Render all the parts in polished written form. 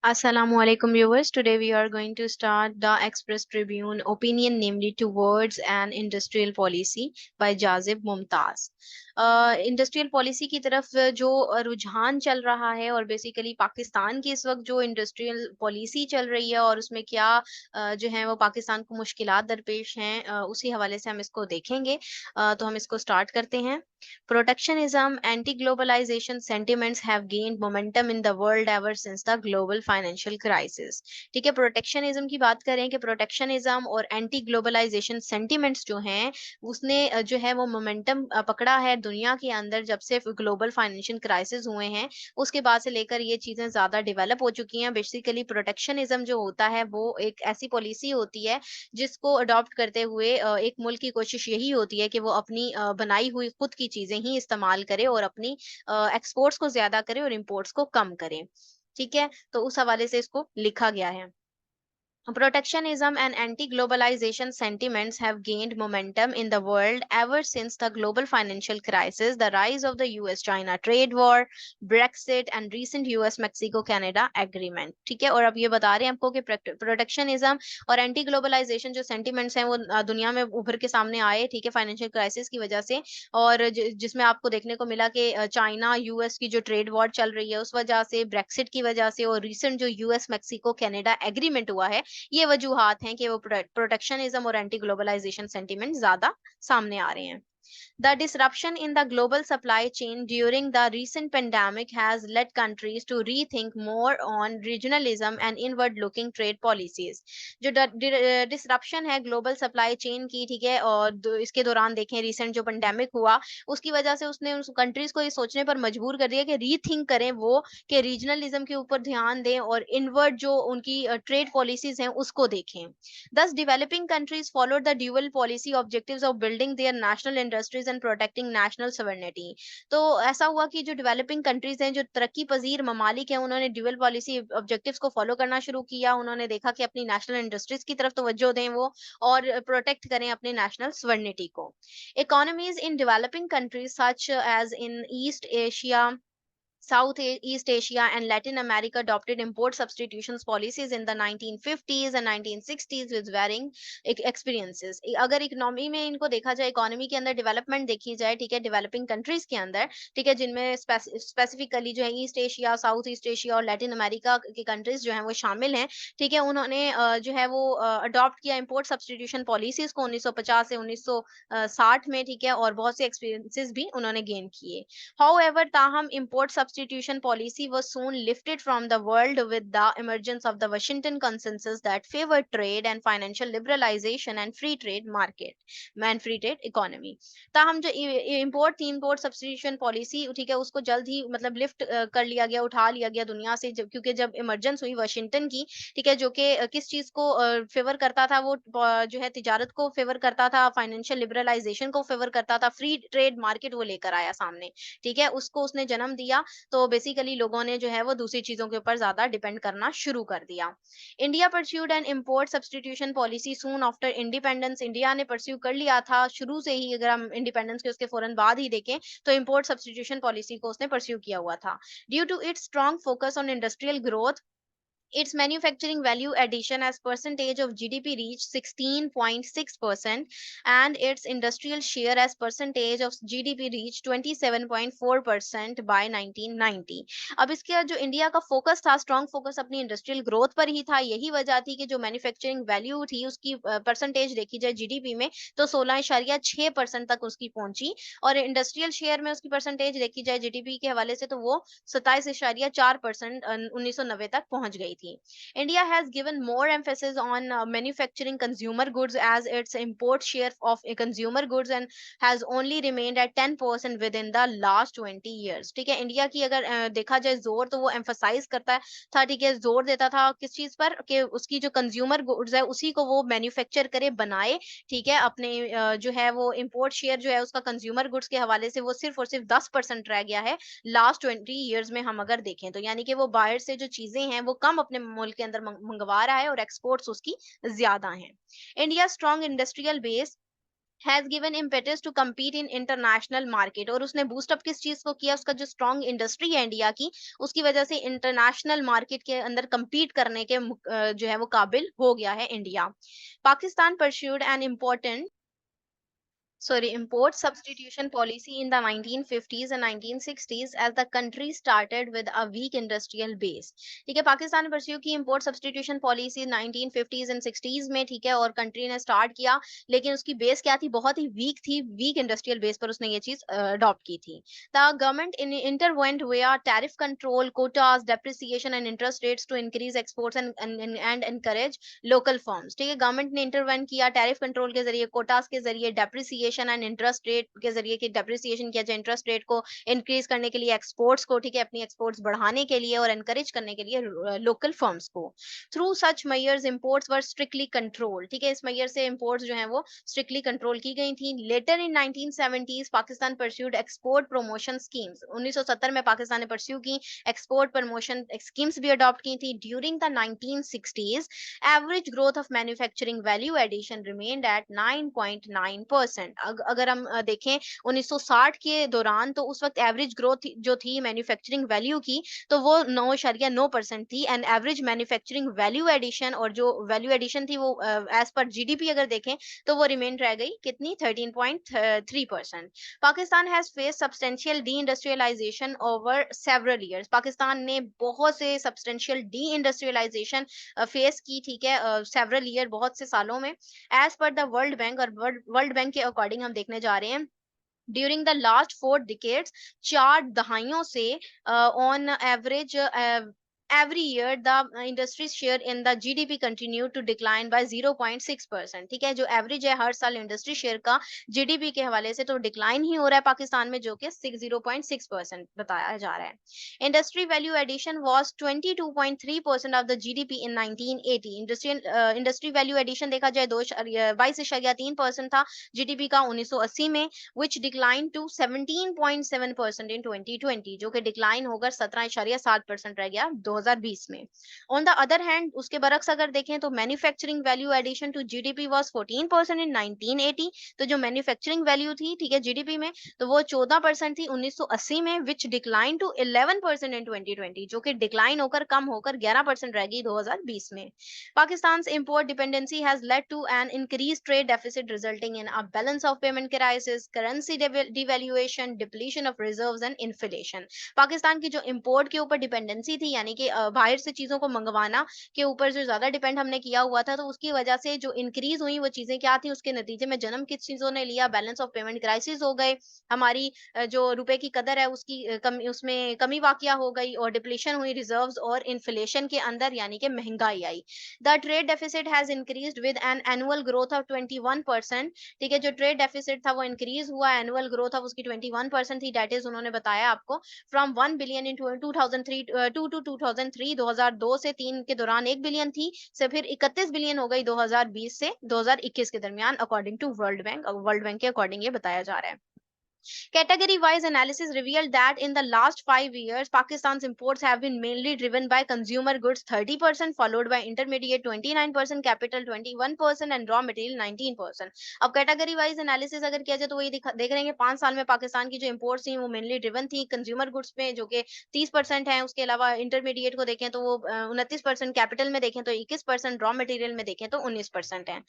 Assalamualaikum viewers. Today we are going to start the Express Tribune opinion, namely towards an industrial policy by Jazib Mumtaz. Industrial policy की तरफ जो रुझान चल रहा है और बेसिकली पाकिस्तान की इस वक्त जो इंडस्ट्रियल पॉलिसी चल रही है और उसमें क्या जो है वो पाकिस्तान को मुश्किलात दरपेश हैं, उसी हवाले से हम इसको देखेंगे। तो हम इसको स्टार्ट करते हैं। Protectionism, anti-globalization sentiments have gained momentum in the world ever since the global financial crisis. ठीक है, प्रोटेक्शनिज्म की बात करें कि प्रोटेक्शनिज्म और एंटी ग्लोबलाइजेशन सेंटिमेंट्स जो हैं उसने जो है वो मोमेंटम पकड़ा है दुनिया के अंदर जब से ग्लोबल फाइनेंशियल क्राइसिस हुए हैं। उसके बाद से लेकर ये चीजें ज्यादा डेवलप हो चुकी हैं। बेसिकली प्रोटेक्शनिज्म जो होता है वो एक ऐसी पॉलिसी होती है जिसको अडॉप्ट करते हुए एक मुल्क की कोशिश यही होती है कि वो अपनी बनाई हुई खुद की चीजें ही इस्तेमाल करे और अपनी एक्सपोर्ट्स को ज्यादा करे और इंपोर्ट्स को कम करे। ठीक है, तो उस हवाले से इसको लिखा गया है। Protectionism and anti-globalization sentiments have gained momentum in the world ever since the global financial crisis, the rise of the US-China trade war, Brexit and recent US-Mexico-Canada agreement. ठीक है, और अब ये बता रहे हैं आपको कि प्रोटेक्शनिज्म और एंटी ग्लोबलाइजेशन जो सेंटिमेंट्स हैं वो दुनिया में उभर के सामने आए, ठीक है, फाइनेंशियल क्राइसिस की वजह से। और जिसमें आपको देखने को मिला कि चाइना यूएस की जो ट्रेड वॉर चल रही है उस वजह से, ब्रेक्सिट की वजह से और रिसेंट जो यूएस मेक्सिको कनाडा एग्रीमेंट हुआ है, ये वजूहात हैं कि वो प्रोटेक्शनिज्म और एंटी ग्लोबलाइजेशन सेंटिमेंट ज्यादा सामने आ रहे हैं। The disruption in the global supply chain during the recent pandemic has led countries to rethink more on regionalism and inward-looking trade policies. जो डिसरप्शन है ग्लोबल सप्लाई चेन की, ठीक है, और इसके दौरान देखें रिसेंट जो पेंडेमिक हुआ उसकी वजह से उसने उस कंट्रीज को ये सोचने पर मजबूर कर दिया कि रीथिंक करें वो, कि रीजनलिज्म के ऊपर ध्यान दें और इनवर्ड जो उनकी ट्रेड पॉलिसीज हैं उसको देखें। Thus, developing countries followed the dual policy objectives of building their national industries and protecting national sovereignty. तो ऐसा हुआ कि जो डेवलपिंग कंट्रीज हैं, जो तरक्की पजीर ममालिक हैं, उन्होंने ड्यूअल पॉलिसी ऑब्जेक्टिव्स को फॉलो करना शुरू किया। उन्होंने देखा कि अपनी नेशनल इंडस्ट्रीज की तरफ तवज्जो दें वो, और प्रोटेक्ट करें अपनी नेशनल sovereignty को। Economies in developing countries such as in East Asia, East Asia and Latin America adopted import substitutions policies in the 1950s and 1960s with varying experiences. अगर इकोनॉमी में इनको देखा जाए, इकोनॉमी के अंदर डेवलपमेंट देखी जाए, ठीक है, डेवलपिंग कंट्रीज के अंदर, ठीक है, जिनमें स्पेसिफिकली जो है east Asia, south east Asia और लैटिन अमेरिका के कंट्रीज जो हैं वो शामिल हैं। ठीक है, उन्होंने जो है वो अडॉप्ट किया इंपोर्ट सब्सटीट्यूशन पॉलिसीज को 1950 से 1960 में, ठीक है, और बहुत से एक्सपीरियंसेस भी उन्होंने गेन किए। However, Taham import substitution policy was soon lifted from the world with the emergence of the Washington Consensus that favored trade and financial liberalization and free trade market and free trade economy. ताहम जो import थी, import substitution policy, ठीक है, उसको जल्द ही मतलब lift कर लिया गया, उठा लिया गया दुनिया से, क्योंकि जब इमरजेंस हुई वाशिंगटन की, ठीक है, जो कि किस चीज को फेवर करता था, वो जो है तिजारत को फेवर करता था, फाइनेंशियल लिबरलाइजेशन को फेवर करता था, फ्री ट्रेड मार्केट वो लेकर आया सामने। ठीक है, उसको उसने जन्म दिया। तो बेसिकली लोगों ने जो है वो दूसरी चीजों के ऊपर ज्यादा डिपेंड करना शुरू कर दिया। India pursued an import substitution policy soon after independence. India ने परस्यू कर लिया था शुरू से ही, अगर हम इंडिपेंडेंस के उसके फौरन बाद ही देखें तो इम्पोर्ट सब्सटीट्यूशन पॉलिसी को उसने परस्यू किया हुआ था। Due to its strong focus on industrial growth, its manufacturing value addition as percentage of GDP reached 16.6% and its industrial share as percentage of GDP reached 27.4% by 1990। अब इसका जो India का focus था, स्ट्रॉन्ग फोकस अपनी industrial growth पर ही था। यही वजह थी कि जो मैन्युफैक्चरिंग वैल्यू थी उसकी परसेंटेज देखी जाए जीडीपी में तो 16.6% तक उसकी पहुंची, और इंडस्ट्रियल शेयर में उसकी परसेंटेज देखी जाए जीडीपी के हवाले से तो वो 27.4% 1990 तक पहुंच गई थी। India has given more emphasis on manufacturing consumer goods as its import share of consumer goods and has only remained at 10% within the last 20 years। ठीक है, इंडिया की अगर देखा जाए जोर तो वो एम्फसाइज करता था, ठीक है, जोर देता था किस चीज पर, कि उसकी जो कंज्यूमर गुड्स है उसी को वो मैन्युफैक्चर करे, बनाए। ठीक है, अपने जो है वो इंपोर्ट शेयर जो है उसका कंज्यूमर गुड्स के हवाले से वो सिर्फ और सिर्फ 10% रह गया है लास्ट 20 ईयर्स में हम अगर देखें तो। यानी कि वो बाहर से जो चीजें हैं वो कम अपने मुल्क के अंदर मंगवा रहा है और एक्सपोर्ट्स उसकी ज्यादा हैं। India strong industrial base has given impetus to compete in international market, और उसने बूस्टअप किस चीज को किया, उसका जो स्ट्रॉन्ग इंडस्ट्री है इंडिया की, उसकी वजह से इंटरनेशनल मार्केट के अंदर compete करने के जो है वो काबिल हो गया है India. Pakistan pursued an important import substitution policy in the 1950s and 1960s as the country started with a weak industrial base। ठीक है, पाकिस्तान ने परस्यू की import substitution policy 1950s and 60s में, ठीक है, और कंट्री ने स्टार्ट किया, लेकिन उसकी बेस क्या थी, बहुत ही वीक थी, वीक इंडस्ट्रियल बेस पर उसने ये चीज अडॉप्ट की थी। The government interwent via tariff control, quotas, depreciation and interest rates to increase exports and encourage local firms. ठीक है, गवर्नमेंट ने इंटरवेन किया टैरिफ कंट्रोल के जरिए, कोटास के जरिए, डेप्रिसिएशन एंड इंटरेस्ट रेट के जरिए, कि डेप्रिसिएशन किया जाए इंटरेस्ट रेट को इंक्रीज करने के लिए, एक्सपोर्ट्स को, ठीक है, अपनी एक्सपोर्ट्स बढ़ाने के लिए और एनकरेज करने के लिए लोकल फर्म्स को। थ्रू सच मेयर्स इंपोर्ट्स वर स्ट्रिक्टली कंट्रोल। ठीक है, इस मेयर से इंपोर्ट्स जो है वो स्ट्रिक्टली कंट्रोल की गई थी। Later in 1970s Pakistan pursued export promotion schemes. 1970 में पाकिस्तान ने परस्यू की एक्सपोर्ट प्रमोशन स्कीम्स भी अडॉप्ट की थी। During the 1960s average growth of manufacturing value addition remained at 9.9%। अगर हम देखें 1960 के दौरान, तो उस वक्त एवरेज ग्रोथ जो थी मैन्युफैक्चरिंग वैल्यू की, तो वो 9.9% थी। And average manufacturing value addition, और जो वैल्यू एडिशन थी वो एज पर जीडीपी अगर देखें तो वो रिमेन रह गई कितनी, 13.3%। Pakistan has face substantial de industrialization over several years. Pakistan ने बहुत से सब्सटेंशियल डी इंडस्ट्रियलाइजेशन फेस की, ठीक है, सेवरल ईयर, बहुत से सालों में। एज पर द वर्ल्ड बैंक, और वर्ल्ड बैंक के अकॉर्डिंग हम देखने जा रहे हैं, ड्यूरिंग द लास्ट 4 डिकेड्स, 4 दहाइयों से on average every year the industry's share in the GDP continue to decline by 0.6%। ठीक है, जो एवरेज है हर साल इंडस्ट्री शेयर का जीडीपी के हवाले से, तो डिक्लाइन ही हो रहा है पाकिस्तान में, जो कि 0.6% बताया जा रहा है। Industry value addition was 22.3% of the GDP in 1980। Industry value addition देखा जाए 22.3% था जीडीपी का 1980 में, which declined to 17.7% in 2020, जो कि डिक्लाइन होकर 17.7% रह गया 2020 में। ऑन द अदर हैंड, उसके बरक्स अगर देखें तो manufacturing value addition to GDP was 14% in 1980। तो जो मैन्युफैक्चरिंग वैल्यू थी, ठीक है, जीडीपी में, तो वो 14% थी 1980 में, विच डिक्लाइन टू 11% इन 2020, जो कि डिक्लाइन होकर कम होकर 11% रह गई 2020 में। Pakistan's import dependency has led to an increased trade deficit resulting in a balance of payment crisis, currency devaluation, depletion of reserves and inflation। Pakistan की जो इंपोर्ट के ऊपर डिपेंडेंसी थी, यानी कि बाहर से चीजों को मंगवाना के ऊपर जो ज्यादा डिपेंड हमने किया हुआ था, तो उसकी वजह से जो इंक्रीज हुई वो चीजें क्या थी, उसके नतीजे में जन्म किस चीजों ने लिया, बैलेंस ऑफ पेमेंट क्राइसिस हो गए, हमारी जो रुपए की कदर है उसकी उसमें कमी वाकया हो गई, और डिप्लीशन हुई रिजर्व्स, और इन्फ्लेशन के अंदर यानी कि महंगाई आई। The trade deficit has increased with an annual growth of 21%। ठीक है, जो ट्रेड डेफिसिट था वो इंक्रीज हुआ, एनुअल ग्रोथ ऑफ उसकी 21% थी, डेट इज उन्होंने बताया आपको, फ्रॉम 1 बिलियन इन 2003 टू 2003, 2002 से 3 के दौरान 1 बिलियन थी, से फिर 31 बिलियन हो गई 2020 से 2021 के दरमियान, according to World Bank. World Bank के अकॉर्डिंग ये बताया जा रहा है। Category-wise analysis revealed that in the last 5 years, Pakistan's imports have been mainly driven by consumer goods 30%, followed by intermediate 29%, capital 21% and raw material 19%। अब category wise analysis अगर किया जाए तो वही देख रहे हैं 5 साल में पाकिस्तान की जो इंपोर्ट्स थी वो मेनली ड्रिवन थी कंज्यूमर गुड्स में, जो कि 30% है। उसके अलावा इंटरमीडिएट को देखें तो वो 29%, कैपिटल में देखें तो 21%, रॉ मटेरियल में देखें तो 19% है।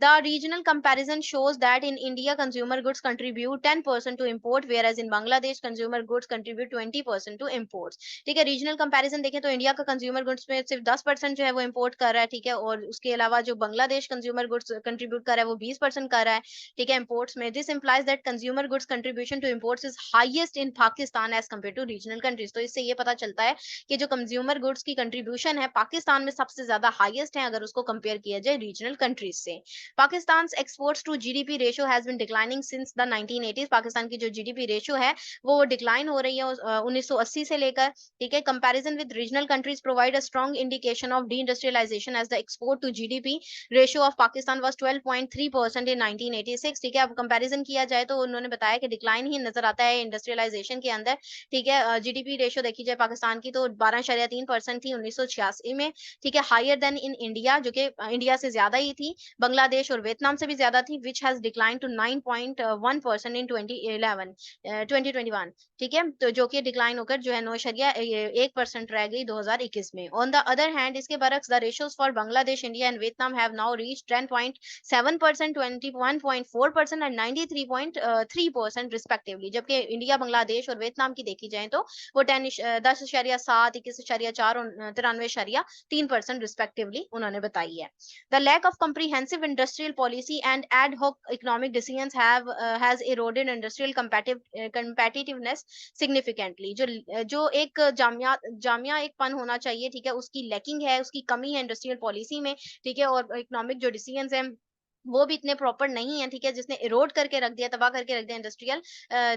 The regional comparison shows that in India, consumer goods contribute 10% to import, whereas in Bangladesh, consumer goods contribute 20% to imports। ठीक है, रीजनल कंपैरिजन देखें तो इंडिया का कंज्यूमर गुड्स में सिर्फ 10% जो है वो इंपोर्ट कर रहा है, ठीक है, और उसके अलावा जो बांग्लादेश कंज्यूमर गुड्स कंट्रीब्यूट कर रहा है वो 20% कर रहा है, ठीक है, इंपोर्ट्स में। This implies that consumer goods contribution to imports is highest in Pakistan as compare to regional countries. तो इससे ये पता चलता है कि जो कंज्यूमर गुड्स की कंट्रीब्यूशन है पाकिस्तान में सबसे ज्यादा हाईएस्ट है अगर उसको कंपेयर किया जाए रीजनल कंट्रीज से। Pakistan's exports to GDP ratio has been declining since the 1980s। Pakistan की जो जीडीपी रेशियो है वो डिक्लाइन हो रही है 1980 से लेकर, ठीक है। Comparison with regional countries provide a strong indication of de industrialization as the export to GDP ratio of Pakistan was 12.3% in 1986, ठीक है। अब कंपैरिजन किया जाए तो उन्होंने बताया कि डिक्लाइन ही नजर आता है इंडस्ट्रियलाइजेशन के अंदर, ठीक है। जीडीपी रेशियो देखी जाए पाकिस्तान की तो 12.3% थी 1986 में, ठीक है। हायर देन इन इंडिया, जो कि इंडिया से ज्यादा ही थी, बांग्लादेश और वियतनाम से भी ज्यादा थी, विच हैज डिक्लाइन टू 9.1% इन 2021, ठीक है। तो जो कि डिक्लाइन होकर जो है 9.1% रह गई 2021 में। ऑन द अदर हैंड, इसके बरक्स the ratios for Bangladesh, India and Vietnam have now reach 10.7%, 21.4% and 93.3% respectively, जबकि इंडिया, बांग्लादेश और वियतनाम की देखी जाए तो वो 10.7, 21.4 और 93.3% रिस्पेक्टिवली उन्होंने बताई है। The lack of comprehensive industrial policy and ad hoc economic decisions has eroded industrial competitiveness significantly. जो एक जामिया एक पन होना चाहिए, ठीक है, उसकी लैकिंग है, उसकी कमी है इंडस्ट्रियल पॉलिसी में, ठीक है। और इकोनॉमिक जो डिसीजंस हैं वो भी इतने प्रॉपर नहीं है, ठीक है, जिसने इरोड करके रख दिया, तबाह करके रख दिया इंडस्ट्रियल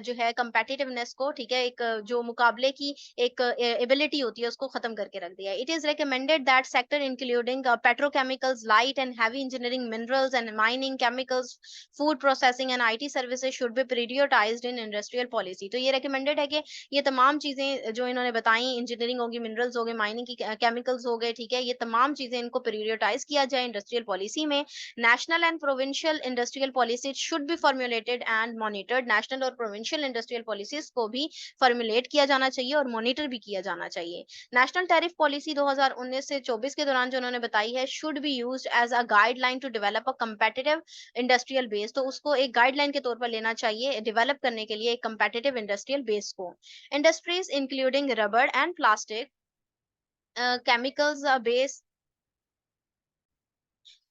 जो है कंपेटिटिवनेस को, ठीक है। एक जो मुकाबले की एक एबिलिटी होती है उसको खत्म करके रख दिया। It is recommended that sector including petrochemicals, light and heavy engineering, minerals and mining, chemicals, food processing and IT services should be prioritised in industrial policy. तो ये रिकमेंडेड है कि ये तमाम चीजें जो इन्होंने बताई, इंजीनियरिंग होगी, मिनरल्स हो गए, माइनिंग की केमिकल्स हो गए, ठीक है, ये तमाम चीजें इनको प्रायोरिटाइज किया जाए इंडस्ट्रियल पॉलिसी में। National and provincial industrial policies should be formulated and monitored. National और प्रोविंशियल इंडस्ट्रियल पॉलिसीज को भी फॉर्मुलेट किया जाना चाहिए और मॉनिटर भी किया जाना चाहिए। नेशनल टैरिफ पॉलिसी 2019 से 24 के दौरान जो उन्होंने बताई है, should be used as a guideline to develop a competitive industrial base. तो उसको एक गाइडलाइन के तौर पर लेना चाहिए डेवलप करने के लिए एक कंपेटिटिव इंडस्ट्रियल बेस को। Industries including rubber and plastic, chemicals base,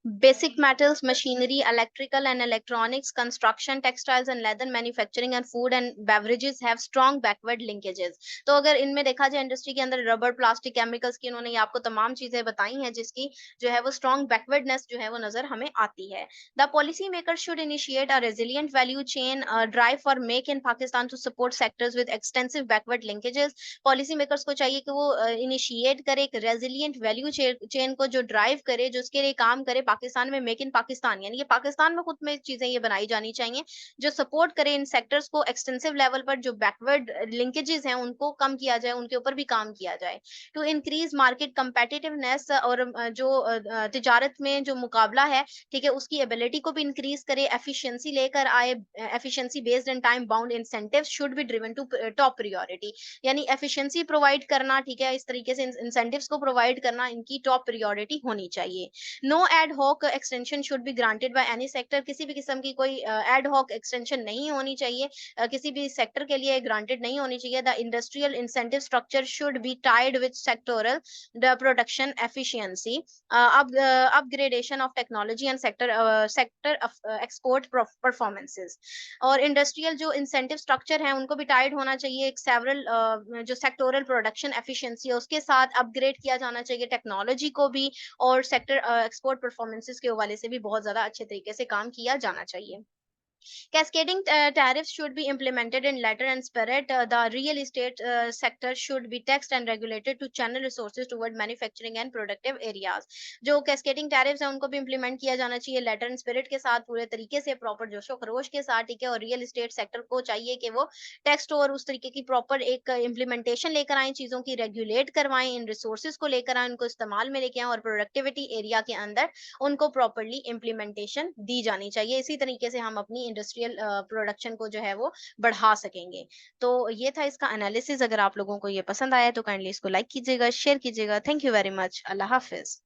basic metals, machinery, electrical and electronics, construction, textiles and leather manufacturing and food and beverages have strong backward linkages। तो अगर इनमें देखा जाए इंडस्ट्री के अंदर रबर, प्लास्टिक, केमिकल्स की इन्होंने ये आपको तमाम चीजें बताई हैं जिसकी जो है वो स्ट्रॉन्ग बैकवर्डनेस जो है वो नजर हमें आती है। The policy maker should initiate a resilient value chain drive for make in Pakistan to support sectors with extensive backward linkages. Policy makers को चाहिए कि वो इनिशिएट करे एक रेजिलियंट वैल्यू चेन को, जो ड्राइव करे, जो उसके लिए काम करे पाकिस्तान में, मेक इन पाकिस्तान, यानी कि पाकिस्तान में खुद में चीजें ये बनाई जानी चाहिए जो सपोर्ट करे इन सेक्टर्स को एक्सटेंसिव लेवल पर। जो बैकवर्ड लिंकेजेस हैं उनको कम किया जाए, उनके ऊपर भी काम किया जाए। टू इंक्रीज मार्केट कंपेटिटिवनेस, और जो तिजारत में जो मुकाबला है, ठीक है, उसकी एबिलिटी को भी इंक्रीज करे, एफिशिएंसी लेकर आए। Efficiency based and time bound incentives should be driven to top priority, यानी एफिशिएंसी प्रोवाइड करना, ठीक है, इस तरीके से इंसेंटिव्स को प्रोवाइड करना इनकी टॉप प्रायोरिटी होनी चाहिए। No ad hoc extension should be granted by any sector, किसी भी किस्म की कोई एड हॉक एक्सटेंशन नहीं होनी चाहिए, किसी भी सेक्टर के लिए ग्रांटेड नहीं होनी चाहिए। The industrial incentive structure should be tied with sectoral the production efficiency, upgradation of technology and sector export performances. और इंडस्ट्रियल जो इंसेंटिव स्ट्रक्चर है उनको भी टाइड होना चाहिए एक सेवरल जो सेक्टोरल प्रोडक्शन एफिशिएंसी है उसके साथ, अपग्रेड किया जाना चाहिए टेक्नोलॉजी को भी, और सेक्टर एक्सपोर्ट परफॉर्मेंसेस के हवाले से भी बहुत ज्यादा अच्छे तरीके से काम किया जाना चाहिए। Cascading tariffs should be implemented in letter and spirit. The real estate sector should be taxed and regulated to channel resources toward manufacturing and productive areas. जो cascading tariffs हैं उनको भी implement किया जाना चाहिए letter and spirit के साथ, पूरे तरीके से proper जोशो खरोश के साथ, ठीक है। और real estate sector को चाहिए कि वो text और उस तरीके की proper एक implementation लेकर आए, चीजों की regulate करवाएं, इन resources को लेकर आए, उनको इस्तेमाल में लेके आए, और productivity area के अंदर उनको प्रॉपरली इम्प्लीमेंटेशन दी जानी चाहिए। इसी तरीके से हम अपनी इंडस्ट्रियल प्रोडक्शन को जो है वो बढ़ा सकेंगे। तो ये था इसका एनालिसिस। अगर आप लोगों को ये पसंद आया तो काइंडली इसको लाइक कीजिएगा, शेयर कीजिएगा। Thank you very much. Allah Hafiz.